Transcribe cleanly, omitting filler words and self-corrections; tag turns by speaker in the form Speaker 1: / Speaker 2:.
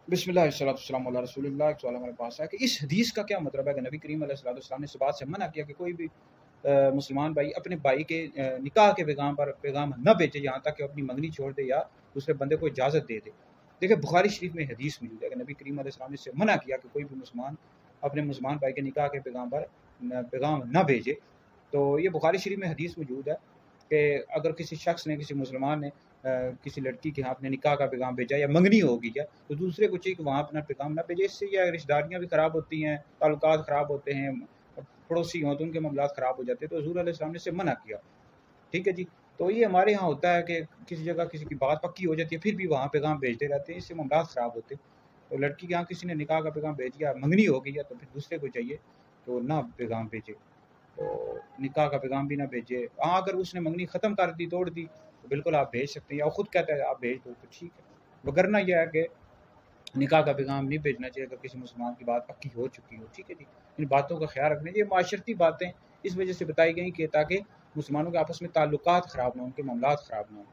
Speaker 1: बिस्मिल्लाहिर्रहमानिर्रहीम अला रसूलिल्लाह। एक सवाल हमारे पास है कि इस हदीस का क्या मतलब है कि नबी करीम अलैहिस्सलाम ने इस बात से मना किया कि कोई भी मुसलमान भाई अपने भाई के निकाह के पैगाम न भेजे यहाँ तक कि अपनी मंगनी छोड़ दे या दूसरे बंदे को इजाज़त दे दे। देखिए बुखारी शरीफ में हदीस मिली है कि नबी करीम अलैहिस्सलाम ने इससे मना किया कि कोई भी मुसलमान अपने मुसलमान भाई के निकाह के पैगाम न भेजे। तो ये बुखारी शरीफ में हदीस मौजूद है कि अगर किसी शख्स ने, किसी मुसलमान ने किसी लड़की के यहाँ अपने निकाह का पैगाम भेजा या मंगनी होगी या तो दूसरे को चाहिए कि वहाँ अपना पैगाम ना भेजे। इससे यह रिश्तेदारियाँ भी ख़राब होती हैं, ताल्लुकात ख़राब होते हैं, पड़ोसी हों तो उनके मामलात ख़राब हो जाते हैं। तो हुज़ूर अलैहिस्सलाम ने इससे मना किया। ठीक है जी। तो ये हमारे यहाँ होता है कि किसी जगह किसी की बात पक्की हो जाती है, फिर भी वहाँ पैगाम भेजते रहते हैं, इससे मामलात ख़राब होते हैं। तो लड़की के यहाँ किसी ने निकाह का पैगाम भेज दिया, मंगनी हो गई है, तो फिर दूसरे को चाहिए तो ना पैगाम भेजे, तो निकाह का पैगाम भी ना भेजे। हाँ, अगर उसने मंगनी ख़त्म कर दी, तोड़ दी, तो बिल्कुल आप भेज सकते हैं, या खुद कहता है आप भेज दो तो ठीक है। वगरना यह है कि निकाह का पैगाम नहीं भेजना चाहिए अगर किसी मुसलमान की बात पक्की हो चुकी हो। ठीक है जी। इन बातों का ख्याल रखना चाहिए। माशरती बातें इस वजह से बताई गई कि ताकि मुसलमानों के आपस में ताल्लुकात ख़राब ना हो, उनके मामलात ख़राब ना हो।